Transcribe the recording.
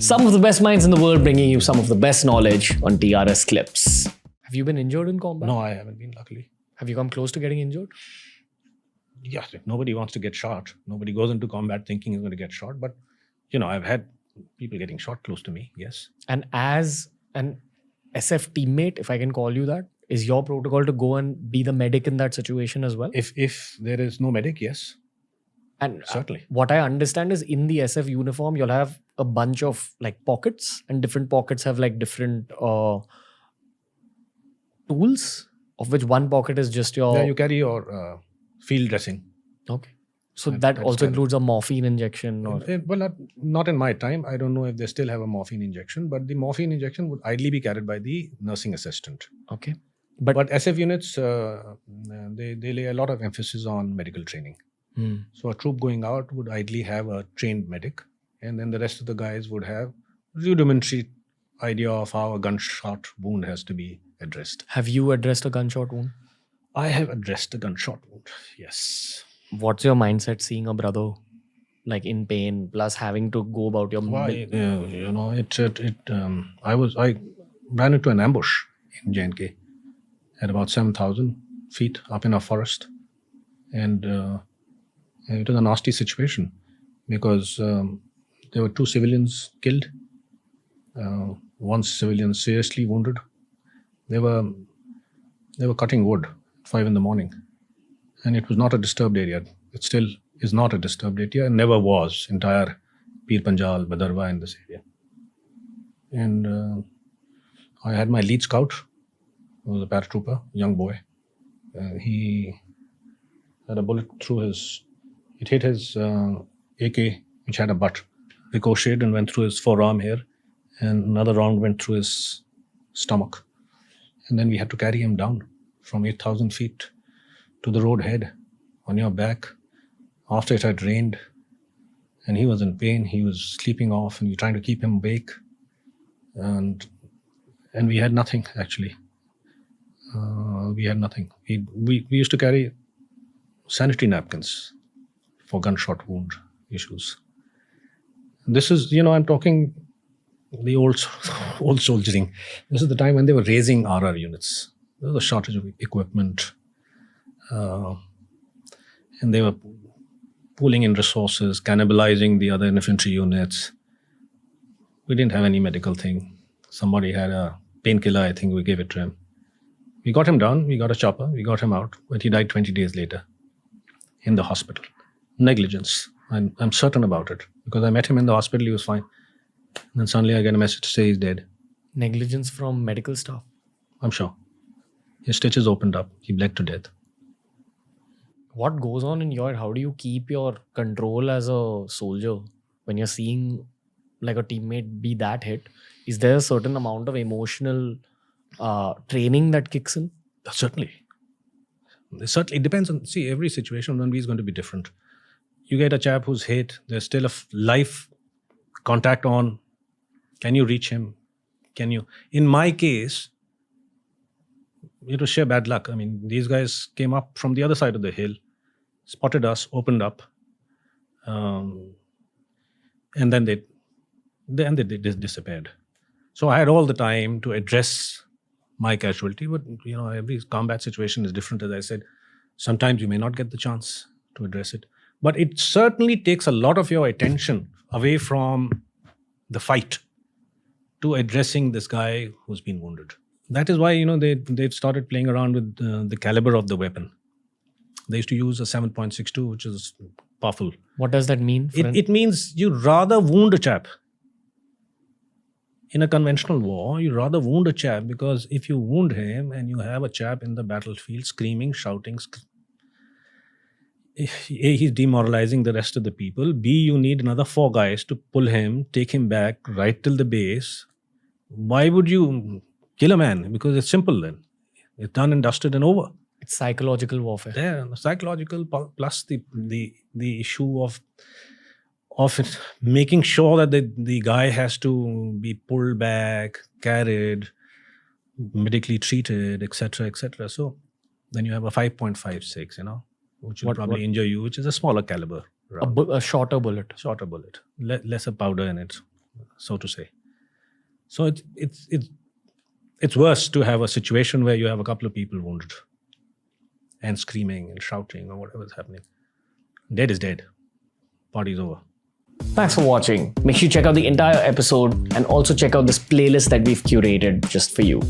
Some of the best minds in the world bringing you some of the best knowledge on TRS Clips. Have you been injured in combat? No, I haven't been, luckily. Have you come close to getting injured? Yeah, nobody wants to get shot. Nobody goes into combat thinking he's going to get shot. But, I've had people getting shot close to me, yes. And as an SF teammate, if I can call you that, is your protocol to go and be the medic in that situation as well? If there is no medic, yes. And certainly. What I understand is in the SF uniform, you'll have a bunch of pockets, and different pockets have different tools, of which one pocket is just your... Yeah, you carry your field dressing. Okay. So that also includes a morphine injection? Or... Well, not in my time. I don't know if they still have a morphine injection, but the morphine injection would ideally be carried by the nursing assistant. Okay. But SF units, they lay a lot of emphasis on medical training. So a troop going out would ideally have a trained medic, and then the rest of the guys would have rudimentary idea of how a gunshot wound has to be addressed. Have you addressed a gunshot wound? I have addressed a gunshot wound, yes. What's your mindset seeing a brother in pain, plus having to go about your... Why? I ran into an ambush in J&K at about 7,000 feet up in a forest, and it was a nasty situation because there were 2 civilians killed, one civilian seriously wounded. They were cutting wood at 5 a.m, and it was not a disturbed area. It still is not a disturbed area and never was. Entire Pir Panjal, Badarwa in this area. And I had my lead scout, who was a paratrooper, young boy. He had a bullet through his... It hit his AK, which had a butt, ricocheted and went through his forearm here, and another round went through his stomach. And then we had to carry him down from 8,000 feet to the road head on your back after it had rained. And he was in pain. He was sleeping off, and you're trying to keep him awake. And we had nothing, actually. We had nothing. We used to carry sanitary napkins for gunshot wound issues. This is, I'm talking the old soldiering. This is the time when they were raising RR units. There was a shortage of equipment. And they were pooling in resources, cannibalizing the other infantry units. We didn't have any medical thing. Somebody had a painkiller, I think we gave it to him. We got him down, we got a chopper, we got him out, but he died 20 days later in the hospital. Negligence. I'm certain about it because I met him in the hospital, he was fine. And then suddenly I get a message to say he's dead. Negligence from medical staff? I'm sure. His stitches opened up. He bled to death. What goes on in your head? How do you keep your control as a soldier when you're seeing a teammate be that hit? Is there a certain amount of emotional training that kicks in? Certainly. It depends on, every situation Ranveer is going to be different. You get a chap who's hit, there's still a life contact on. Can you reach him? Can you? In my case, it was sheer bad luck. I mean, these guys came up from the other side of the hill, spotted us, opened up, and then they disappeared. So I had all the time to address my casualty, but every combat situation is different. As I said, sometimes you may not get the chance to address it, but it certainly takes a lot of your attention away from the fight to addressing this guy who's been wounded. That is why they've started playing around with the caliber of the weapon. They used to use a 7.62, which is powerful. What does that mean? It means you rather wound a chap. In a conventional war, you rather wound a chap because if you wound him and you have a chap in the battlefield screaming, shouting, A, he's demoralizing the rest of the people. B, you need another 4 guys to pull him, take him back right till the base. Why would you kill a man? Because it's simple then. It's done and dusted and over. It's psychological warfare. Yeah, psychological plus the issue of making sure that the guy has to be pulled back, carried, medically treated, etc., etc. So then you have a 5.56, which will probably injure you, which is a smaller caliber. A shorter bullet. Shorter bullet. Lesser powder in it. so to say. So it's worse to have a situation where you have a couple of people wounded and screaming and shouting or whatever is happening. Dead is dead. Party's over. Thanks for watching. Make sure you check out the entire episode and also check out this playlist that we've curated just for you.